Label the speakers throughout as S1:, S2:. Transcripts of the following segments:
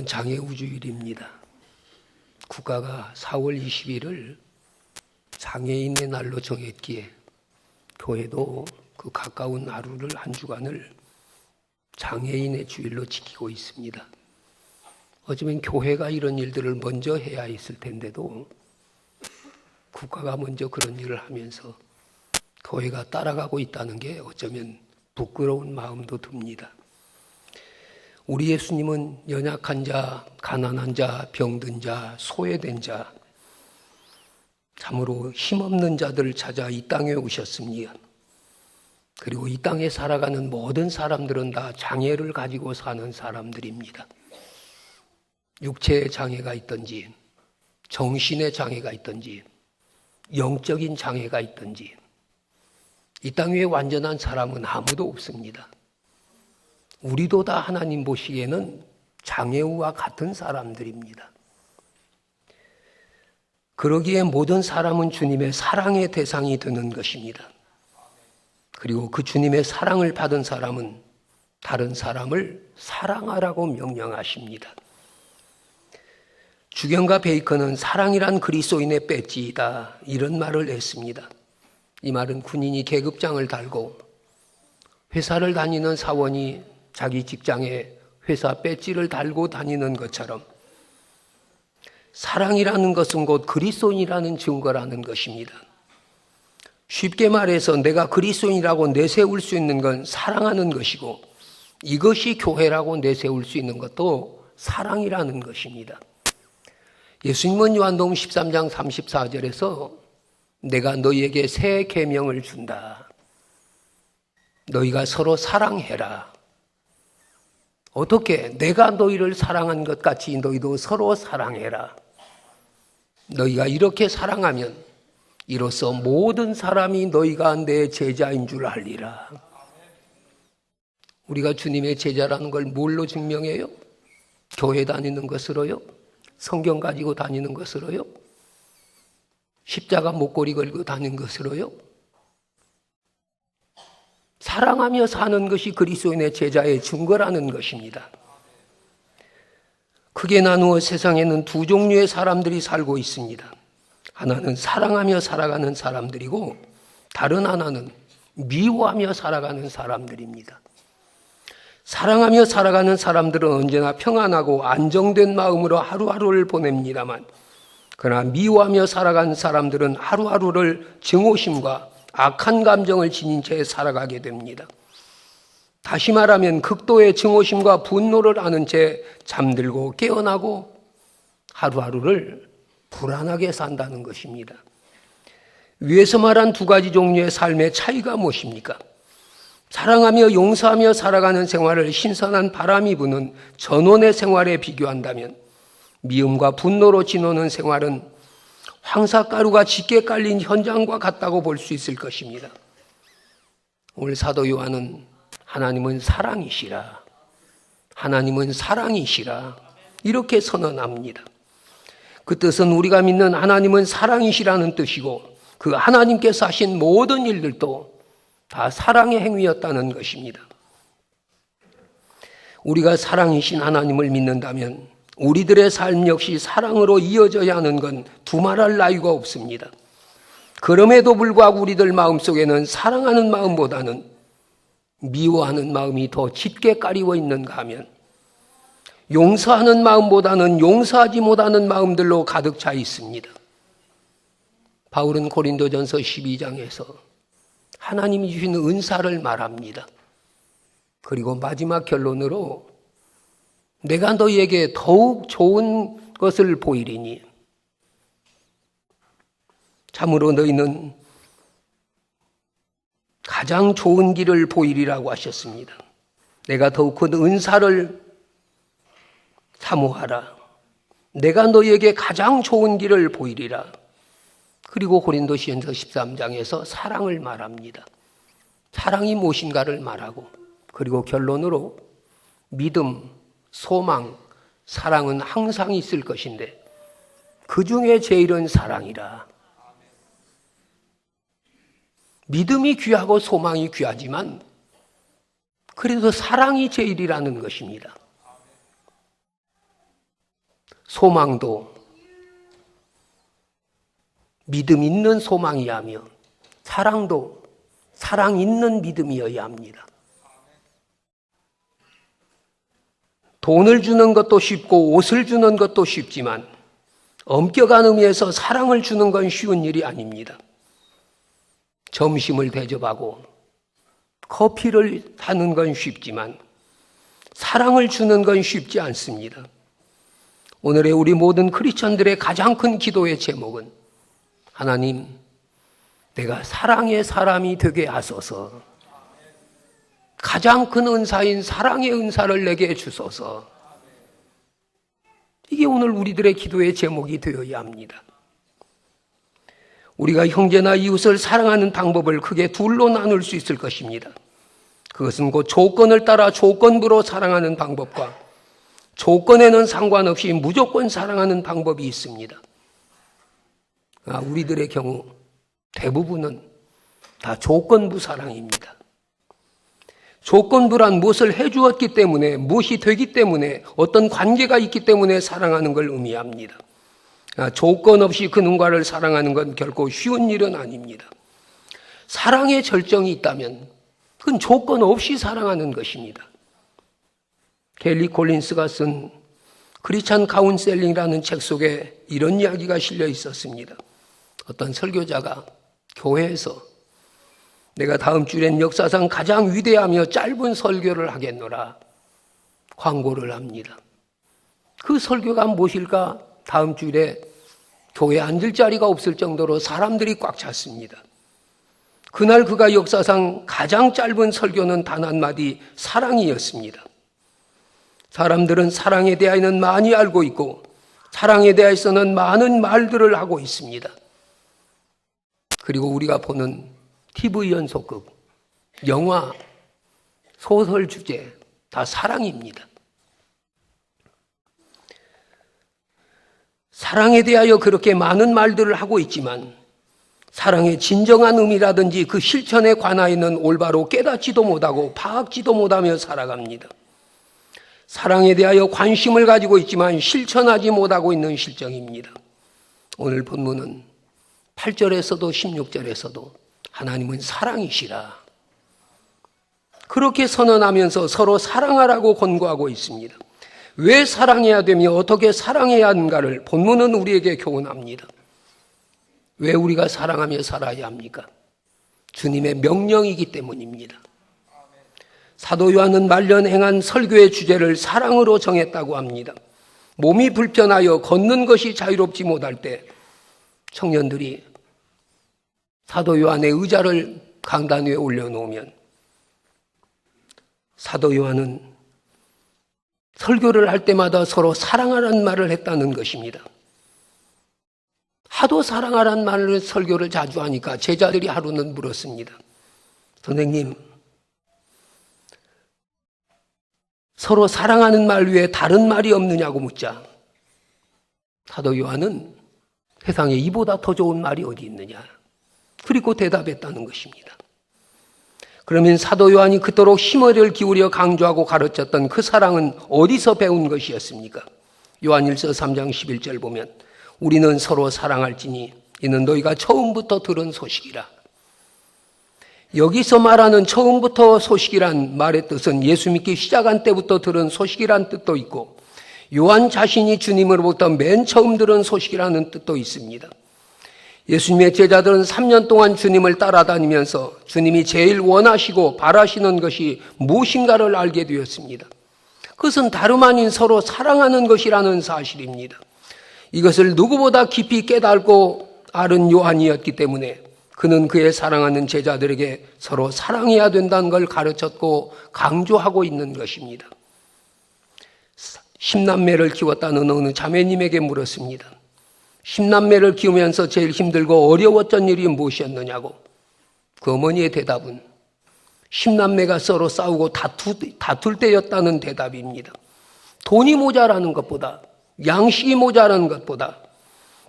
S1: 오늘은 장애우주일입니다. 국가가 4월 20일을 장애인의 날로 정했기에 교회도 그 가까운 하루를 한 주간을 장애인의 주일로 지키고 있습니다. 어쩌면 교회가 이런 일들을 먼저 해야 했을 텐데도 국가가 먼저 그런 일을 하면서 교회가 따라가고 있다는 게 어쩌면 부끄러운 마음도 듭니다. 우리 예수님은 연약한 자, 가난한 자, 병든 자, 소외된 자, 참으로 힘없는 자들을 찾아 이 땅에 오셨습니다. 그리고 이 땅에 살아가는 모든 사람들은 다 장애를 가지고 사는 사람들입니다. 육체의 장애가 있든지, 정신의 장애가 있든지, 영적인 장애가 있든지, 이 땅 위에 완전한 사람은 아무도 없습니다. 우리도 다 하나님 보시기에는 장애우와 같은 사람들입니다. 그러기에 모든 사람은 주님의 사랑의 대상이 되는 것입니다. 그리고 그 주님의 사랑을 받은 사람은 다른 사람을 사랑하라고 명령하십니다. 주경과 베이컨은 사랑이란 그리스도인의 배지이다, 이런 말을 했습니다. 이 말은 군인이 계급장을 달고 회사를 다니는 사원이 자기 직장에 회사 배지를 달고 다니는 것처럼 사랑이라는 것은 곧 그리스도인이라는 증거라는 것입니다. 쉽게 말해서 내가 그리스도인이라고 내세울 수 있는 건 사랑하는 것이고, 이것이 교회라고 내세울 수 있는 것도 사랑이라는 것입니다. 예수님은 요한복음 13장 34절에서 내가 너희에게 새 계명을 준다. 너희가 서로 사랑해라. 어떻게? 내가 너희를 사랑한 것 같이 너희도 서로 사랑해라. 너희가 이렇게 사랑하면 이로써 모든 사람이 너희가 내 제자인 줄 알리라. 우리가 주님의 제자라는 걸 뭘로 증명해요? 교회 다니는 것으로요? 성경 가지고 다니는 것으로요? 십자가 목걸이 걸고 다니는 것으로요? 사랑하며 사는 것이 그리스도인의 제자의 증거라는 것입니다. 크게 나누어 세상에는 두 종류의 사람들이 살고 있습니다. 하나는 사랑하며 살아가는 사람들이고, 다른 하나는 미워하며 살아가는 사람들입니다. 사랑하며 살아가는 사람들은 언제나 평안하고 안정된 마음으로 하루하루를 보냅니다만, 그러나 미워하며 살아가는 사람들은 하루하루를 증오심과 악한 감정을 지닌 채 살아가게 됩니다. 다시 말하면 극도의 증오심과 분노를 아는 채 잠들고 깨어나고 하루하루를 불안하게 산다는 것입니다. 위에서 말한 두 가지 종류의 삶의 차이가 무엇입니까? 사랑하며 용서하며 살아가는 생활을 신선한 바람이 부는 전원의 생활에 비교한다면, 미움과 분노로 지노는 생활은 황사가루가 짙게 깔린 현장과 같다고 볼 수 있을 것입니다. 오늘 사도 요한은 하나님은 사랑이시라, 하나님은 사랑이시라, 이렇게 선언합니다. 그 뜻은 우리가 믿는 하나님은 사랑이시라는 뜻이고, 그 하나님께서 하신 모든 일들도 다 사랑의 행위였다는 것입니다. 우리가 사랑이신 하나님을 믿는다면 우리들의 삶 역시 사랑으로 이어져야 하는 건 두말할 나위가 없습니다. 그럼에도 불구하고 우리들 마음속에는 사랑하는 마음보다는 미워하는 마음이 더 짙게 깔리고 있는가 하면, 용서하는 마음보다는 용서하지 못하는 마음들로 가득 차 있습니다. 바울은 고린도전서 12장에서 하나님이 주신 은사를 말합니다. 그리고 마지막 결론으로 내가 너희에게 더욱 좋은 것을 보이리니 참으로 너희는 가장 좋은 길을 보이리라고 하셨습니다. 내가 더욱 큰 은사를 사모하라. 내가 너희에게 가장 좋은 길을 보이리라. 그리고 고린도전서 13장에서 사랑을 말합니다. 사랑이 무엇인가를 말하고, 그리고 결론으로 믿음, 소망, 사랑은 항상 있을 것인데 그 중에 제일은 사랑이라. 믿음이 귀하고 소망이 귀하지만 그래도 사랑이 제일이라는 것입니다. 소망도 믿음 있는 소망이야 하며 사랑도 사랑 있는 믿음이어야 합니다. 돈을 주는 것도 쉽고 옷을 주는 것도 쉽지만 엄격한 의미에서 사랑을 주는 건 쉬운 일이 아닙니다. 점심을 대접하고 커피를 하는 건 쉽지만 사랑을 주는 건 쉽지 않습니다. 오늘의 우리 모든 크리스천들의 가장 큰 기도의 제목은 하나님, 내가 사랑의 사람이 되게 하소서. 가장 큰 은사인 사랑의 은사를 내게 주소서. 이게 오늘 우리들의 기도의 제목이 되어야 합니다. 우리가 형제나 이웃을 사랑하는 방법을 크게 둘로 나눌 수 있을 것입니다. 그것은 곧 조건을 따라 조건부로 사랑하는 방법과 조건에는 상관없이 무조건 사랑하는 방법이 있습니다. 우리들의 경우 대부분은 다 조건부 사랑입니다. 조건부란 무엇을 해주었기 때문에, 무엇이 되기 때문에, 어떤 관계가 있기 때문에 사랑하는 걸 의미합니다. 조건 없이 그 누군가를 사랑하는 건 결코 쉬운 일은 아닙니다. 사랑의 절정이 있다면 그건 조건 없이 사랑하는 것입니다. 켈리 콜린스가 쓴 크리스천 카운셀링이라는 책 속에 이런 이야기가 실려 있었습니다. 어떤 설교자가 교회에서 내가 다음 주엔 역사상 가장 위대하며 짧은 설교를 하겠노라 광고를 합니다. 그 설교가 무엇일까? 다음 주에 교회에 앉을 자리가 없을 정도로 사람들이 꽉 찼습니다. 그날 그가 역사상 가장 짧은 설교는 단 한마디 사랑이었습니다. 사람들은 사랑에 대하여는 많이 알고 있고 사랑에 대해서는 많은 말들을 하고 있습니다. 그리고 우리가 보는 TV 연속극, 영화, 소설 주제 다 사랑입니다. 사랑에 대하여 그렇게 많은 말들을 하고 있지만 사랑의 진정한 의미라든지 그 실천에 관하여는 올바로 깨닫지도 못하고 파악지도 못하며 살아갑니다. 사랑에 대하여 관심을 가지고 있지만 실천하지 못하고 있는 실정입니다. 오늘 본문은 8절에서도 16절에서도 하나님은 사랑이시라 그렇게 선언하면서 서로 사랑하라고 권고하고 있습니다. 왜 사랑해야 되며 어떻게 사랑해야 하는가를 본문은 우리에게 교훈합니다. 왜 우리가 사랑하며 살아야 합니까? 주님의 명령이기 때문입니다. 사도 요한은 말년 행한 설교의 주제를 사랑으로 정했다고 합니다. 몸이 불편하여 걷는 것이 자유롭지 못할 때 청년들이 사도 요한의 의자를 강단 위에 올려놓으면 사도 요한은 설교를 할 때마다 서로 사랑하라는 말을 했다는 것입니다. 하도 사랑하라는 말을 설교를 자주 하니까 제자들이 하루는 물었습니다. 선생님, 서로 사랑하는 말 외에 다른 말이 없느냐고 묻자 사도 요한은 세상에 이보다 더 좋은 말이 어디 있느냐 그리고 대답했다는 것입니다. 그러면 사도 요한이 그토록 힘을 기울여 강조하고 가르쳤던 그 사랑은 어디서 배운 것이었습니까? 요한일서 3장 11절 보면 우리는 서로 사랑할지니 이는 너희가 처음부터 들은 소식이라. 여기서 말하는 처음부터 소식이란 말의 뜻은 예수 믿기 시작한 때부터 들은 소식이란 뜻도 있고 요한 자신이 주님으로부터 맨 처음 들은 소식이라는 뜻도 있습니다. 예수님의 제자들은 3년 동안 주님을 따라다니면서 주님이 제일 원하시고 바라시는 것이 무엇인가를 알게 되었습니다. 그것은 다름 아닌 서로 사랑하는 것이라는 사실입니다. 이것을 누구보다 깊이 깨닫고 아는 요한이었기 때문에 그는 그의 사랑하는 제자들에게 서로 사랑해야 된다는 걸 가르쳤고 강조하고 있는 것입니다. 10남매를 키웠다는 어느 자매님에게 물었습니다. 10남매를 키우면서 제일 힘들고 어려웠던 일이 무엇이었느냐고. 그 어머니의 대답은 10남매가 서로 싸우고 다툴 때였다는 대답입니다. 돈이 모자라는 것보다 양식이 모자라는 것보다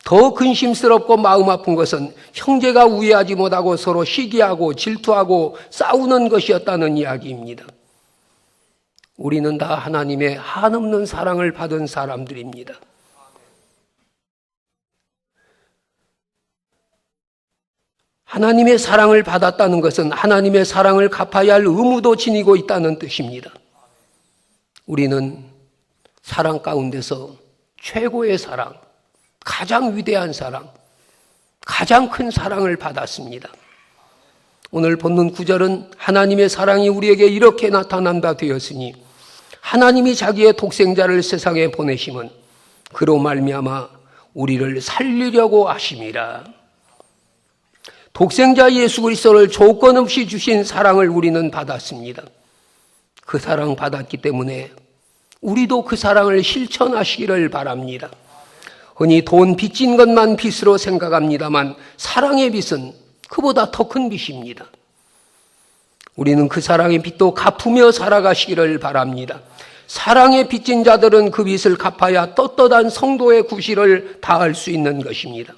S1: 더 근심스럽고 마음 아픈 것은 형제가 우애하지 못하고 서로 시기하고 질투하고 싸우는 것이었다는 이야기입니다. 우리는 다 하나님의 한없는 사랑을 받은 사람들입니다. 하나님의 사랑을 받았다는 것은 하나님의 사랑을 갚아야 할 의무도 지니고 있다는 뜻입니다. 우리는 사랑 가운데서 최고의 사랑, 가장 위대한 사랑, 가장 큰 사랑을 받았습니다. 오늘 본문 9절은 하나님의 사랑이 우리에게 이렇게 나타난 바 되었으니 하나님이 자기의 독생자를 세상에 보내심은 그로 말미암아 우리를 살리려고 하심이라. 독생자 예수 그리스도를 조건 없이 주신 사랑을 우리는 받았습니다. 그 사랑 받았기 때문에 우리도 그 사랑을 실천하시기를 바랍니다. 흔히 돈 빚진 것만 빚으로 생각합니다만 사랑의 빚은 그보다 더 큰 빚입니다. 우리는 그 사랑의 빚도 갚으며 살아가시기를 바랍니다. 사랑의 빚진 자들은 그 빚을 갚아야 떳떳한 성도의 구실을 다할 수 있는 것입니다.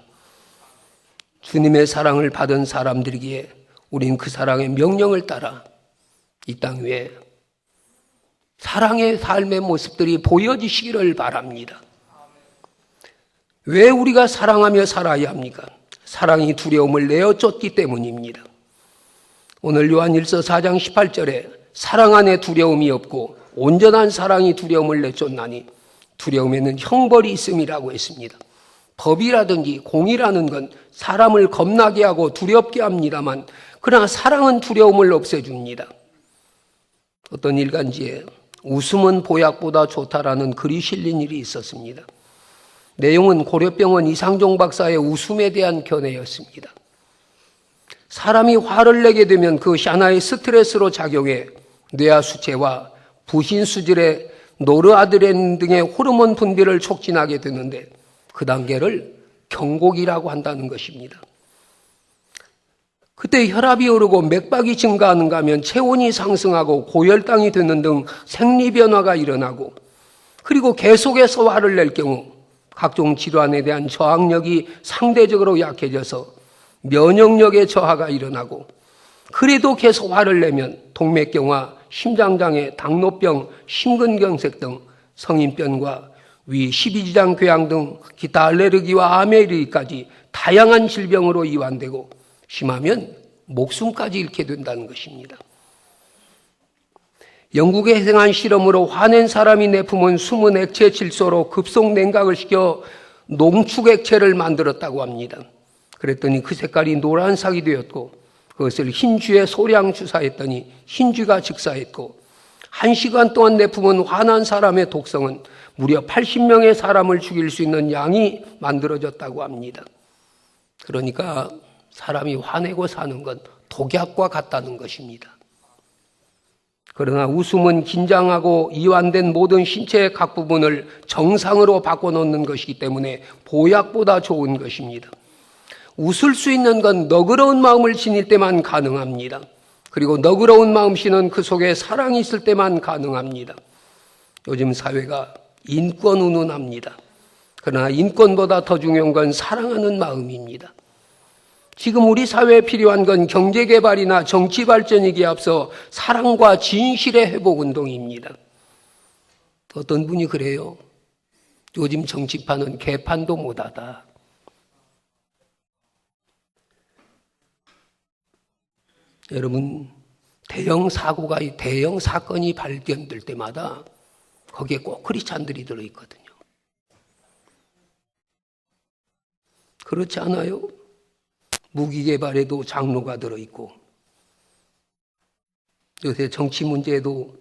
S1: 주님의 사랑을 받은 사람들이기에 우린 그 사랑의 명령을 따라 이 땅 위에 사랑의 삶의 모습들이 보여지시기를 바랍니다. 왜 우리가 사랑하며 살아야 합니까? 사랑이 두려움을 내어쫓기 때문입니다. 오늘 요한일서 4장 18절에 사랑 안에 두려움이 없고 온전한 사랑이 두려움을 내쫓나니 두려움에는 형벌이 있음이라고 했습니다. 법이라든지 공의라는 건 사람을 겁나게 하고 두렵게 합니다만 그러나 사랑은 두려움을 없애줍니다. 어떤 일간지에 웃음은 보약보다 좋다라는 글이 실린 일이 있었습니다. 내용은 고려병원 이상종 박사의 웃음에 대한 견해였습니다. 사람이 화를 내게 되면 그것이 하나의 스트레스로 작용해 뇌하 수체와 부신수질의 노르아드레нал린 등의 호르몬 분비를 촉진하게 되는데 그 단계를 경곡이라고 한다는 것입니다. 그때 혈압이 오르고 맥박이 증가하는가 하면 체온이 상승하고 고혈당이 되는 등 생리변화가 일어나고 그리고 계속해서 화를 낼 경우 각종 질환에 대한 저항력이 상대적으로 약해져서 면역력의 저하가 일어나고 그래도 계속 화를 내면 동맥경화, 심장장애, 당뇨병, 심근경색 등 성인병과 위, 십이지장 궤양 등 기타 알레르기와 암에 이르기까지 다양한 질병으로 이완되고 심하면 목숨까지 잃게 된다는 것입니다. 영국에 행한 실험으로 화낸 사람이 내뿜은 숨은 액체 질소로 급속 냉각을 시켜 농축 액체를 만들었다고 합니다. 그랬더니 그 색깔이 노란색이 되었고 그것을 흰쥐에 소량 주사했더니 흰쥐가 즉사했고 1시간 동안 내뿜은 화난 사람의 독성은 무려 80명의 사람을 죽일 수 있는 양이 만들어졌다고 합니다. 그러니까 사람이 화내고 사는 건 독약과 같다는 것입니다. 그러나 웃음은 긴장하고 이완된 모든 신체의 각 부분을 정상으로 바꿔놓는 것이기 때문에 보약보다 좋은 것입니다. 웃을 수 있는 건 너그러운 마음을 지닐 때만 가능합니다. 그리고 너그러운 마음씨는 그 속에 사랑이 있을 때만 가능합니다. 요즘 사회가 인권 운운합니다. 그러나 인권보다 더 중요한 건 사랑하는 마음입니다. 지금 우리 사회에 필요한 건 경제개발이나 정치발전이기에 앞서 사랑과 진실의 회복운동입니다. 어떤 분이 그래요. 요즘 정치판은 개판도 못하다. 여러분, 대형 사고가, 대형 사건이 발견될 때마다 거기에 꼭 크리스찬들이 들어있거든요. 그렇지 않아요? 무기개발에도 장로가 들어있고 요새 정치 문제에도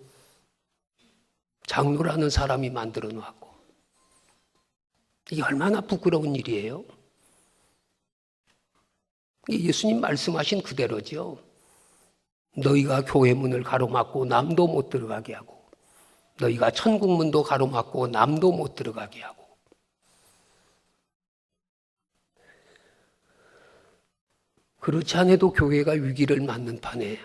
S1: 장로라는 사람이 만들어 놓았고 이게 얼마나 부끄러운 일이에요? 이게 예수님 말씀하신 그대로죠. 너희가 교회 문을 가로막고 남도 못 들어가게 하고 너희가 천국 문도 가로막고 남도 못 들어가게 하고 그렇지 않아도 교회가 위기를 맞는 판에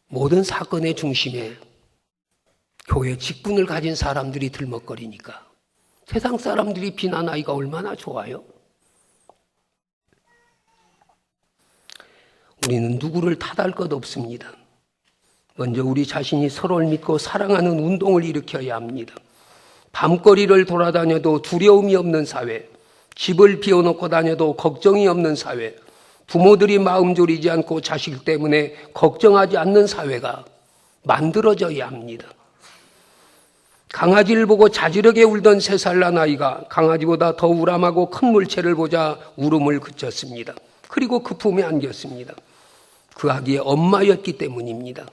S1: 모든 사건의 중심에 교회 직분을 가진 사람들이 들먹거리니까 세상 사람들이 비난하기가 얼마나 좋아요? 우리는 누구를 탓할 것 없습니다. 먼저 우리 자신이 서로를 믿고 사랑하는 운동을 일으켜야 합니다. 밤거리를 돌아다녀도 두려움이 없는 사회, 집을 비워놓고 다녀도 걱정이 없는 사회, 부모들이 마음 졸이지 않고 자식 때문에 걱정하지 않는 사회가 만들어져야 합니다. 강아지를 보고 자지럽게 울던 3살 난 아이가 강아지보다 더 우람하고 큰 물체를 보자 울음을 그쳤습니다. 그리고 그 품에 안겼습니다. 그 아기의 엄마였기 때문입니다.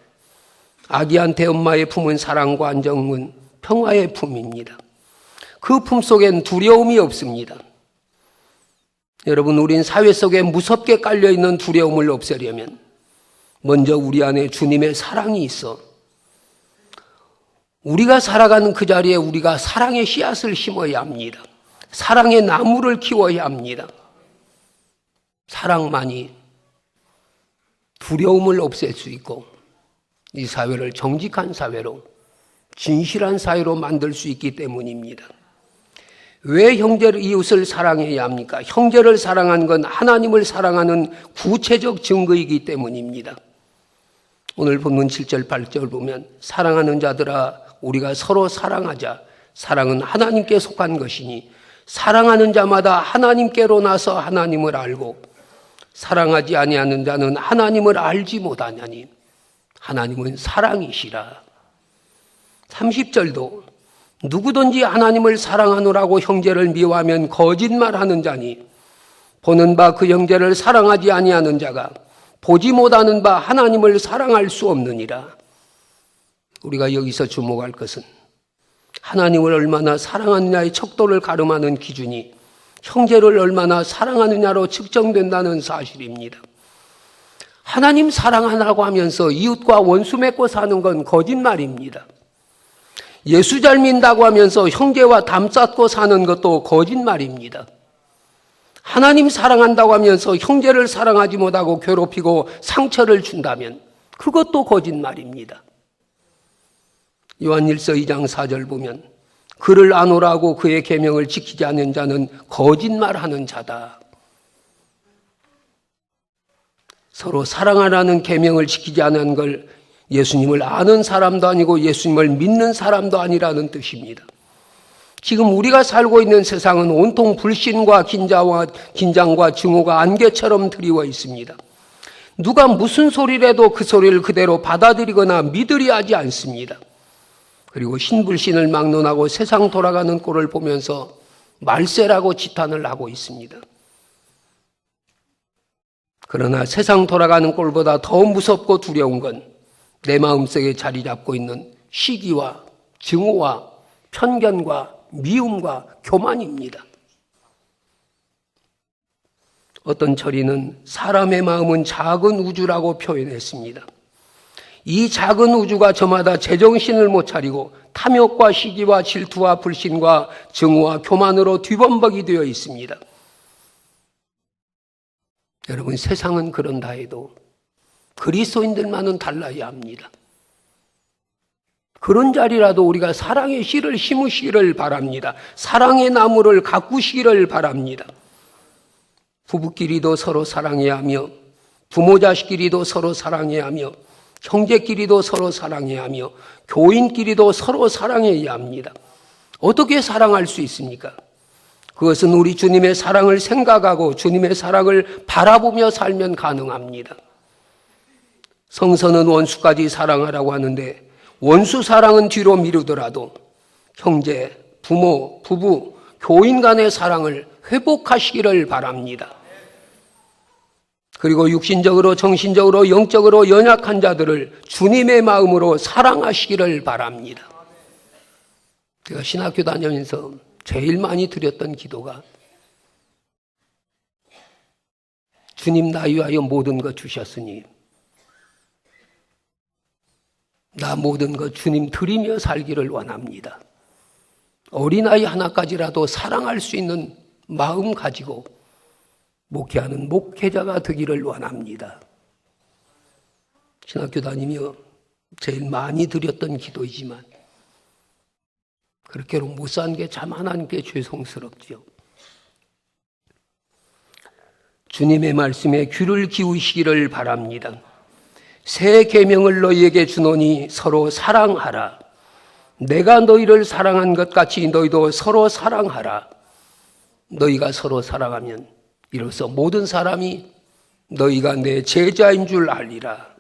S1: 아기한테 엄마의 품은 사랑과 안정은 평화의 품입니다. 그 품 속엔 두려움이 없습니다. 여러분, 우린 사회 속에 무섭게 깔려있는 두려움을 없애려면 먼저 우리 안에 주님의 사랑이 있어 우리가 살아가는 그 자리에 우리가 사랑의 씨앗을 심어야 합니다. 사랑의 나무를 키워야 합니다. 사랑만이 두려움을 없앨 수 있고 이 사회를 정직한 사회로, 진실한 사회로 만들 수 있기 때문입니다. 왜 형제를, 이웃을 사랑해야 합니까? 형제를 사랑하는 건 하나님을 사랑하는 구체적 증거이기 때문입니다. 오늘 본문 7절 8절 보면 사랑하는 자들아 우리가 서로 사랑하자. 사랑은 하나님께 속한 것이니 사랑하는 자마다 하나님께로 나서 하나님을 알고 사랑하지 아니하는 자는 하나님을 알지 못하냐니 하나님은 사랑이시라. 30절도 누구든지 하나님을 사랑하노라고 형제를 미워하면 거짓말하는 자니 보는 바 그 형제를 사랑하지 아니하는 자가 보지 못하는 바 하나님을 사랑할 수 없느니라. 우리가 여기서 주목할 것은 하나님을 얼마나 사랑하느냐의 척도를 가름하는 기준이 형제를 얼마나 사랑하느냐로 측정된다는 사실입니다. 하나님 사랑하라고 하면서 이웃과 원수 맺고 사는 건 거짓말입니다. 예수 잘 믿는다고 하면서 형제와 담 쌓고 사는 것도 거짓말입니다. 하나님 사랑한다고 하면서 형제를 사랑하지 못하고 괴롭히고 상처를 준다면 그것도 거짓말입니다. 요한일서 2장 4절 보면 그를 아노라고 그의 계명을 지키지 않는 자는 거짓말하는 자다. 서로 사랑하라는 계명을 지키지 않은 걸 예수님을 아는 사람도 아니고 예수님을 믿는 사람도 아니라는 뜻입니다. 지금 우리가 살고 있는 세상은 온통 불신과 긴장과 증오가 안개처럼 드리워 있습니다. 누가 무슨 소리를 해도 그 소리를 그대로 받아들이거나 믿으려 하지 않습니다. 그리고 신불신을 막론하고 세상 돌아가는 꼴을 보면서 말세라고 지탄을 하고 있습니다. 그러나 세상 돌아가는 꼴보다 더 무섭고 두려운 건 내 마음속에 자리 잡고 있는 시기와 증오와 편견과 미움과 교만입니다. 어떤 처리는 사람의 마음은 작은 우주라고 표현했습니다. 이 작은 우주가 저마다 제정신을 못 차리고 탐욕과 시기와 질투와 불신과 증오와 교만으로 뒤범벅이 되어 있습니다. 여러분, 세상은 그런다 해도 그리스도인들만은 달라야 합니다. 그런 자리라도 우리가 사랑의 씨를 심으시기를 바랍니다. 사랑의 나무를 가꾸시기를 바랍니다. 부부끼리도 서로 사랑해야 하며 부모 자식끼리도 서로 사랑해야 하며 형제끼리도 서로 사랑해야 하며 교인끼리도 서로 사랑해야 합니다. 어떻게 사랑할 수 있습니까? 그것은 우리 주님의 사랑을 생각하고 주님의 사랑을 바라보며 살면 가능합니다. 성서는 원수까지 사랑하라고 하는데 원수 사랑은 뒤로 미루더라도 형제, 부모, 부부, 교인 간의 사랑을 회복하시기를 바랍니다. 그리고 육신적으로, 정신적으로, 영적으로 연약한 자들을 주님의 마음으로 사랑하시기를 바랍니다. 제가 신학교 다니면서 제일 많이 드렸던 기도가 주님 나 위하여 모든 것 주셨으니 나 모든 것 주님 드리며 살기를 원합니다. 어린아이 하나까지라도 사랑할 수 있는 마음 가지고 목회하는 목회자가 되기를 원합니다. 신학교 다니며 제일 많이 드렸던 기도이지만 그렇게로 못 산 게 참 하나님께 죄송스럽죠. 주님의 말씀에 귀를 기울이시기를 바랍니다. 새 계명을 너희에게 주노니 서로 사랑하라. 내가 너희를 사랑한 것 같이 너희도 서로 사랑하라. 너희가 서로 사랑하면 이로써 모든 사람이 너희가 내 제자인 줄 알리라.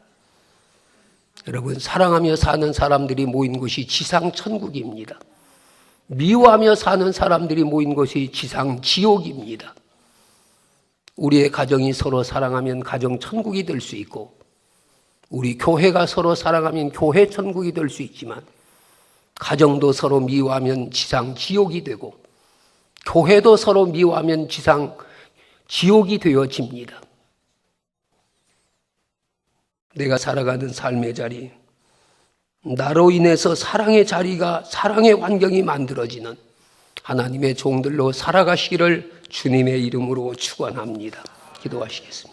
S1: 여러분, 사랑하며 사는 사람들이 모인 곳이 지상 천국입니다. 미워하며 사는 사람들이 모인 곳이 지상 지옥입니다. 우리의 가정이 서로 사랑하면 가정 천국이 될 수 있고, 우리 교회가 서로 사랑하면 교회 천국이 될 수 있지만, 가정도 서로 미워하면 지상 지옥이 되고, 교회도 서로 미워하면 지상 지옥이 되어집니다. 내가 살아가는 삶의 자리, 나로 인해서 사랑의 자리가, 사랑의 환경이 만들어지는 하나님의 종들로 살아가시기를 주님의 이름으로 축원합니다. 기도하시겠습니다.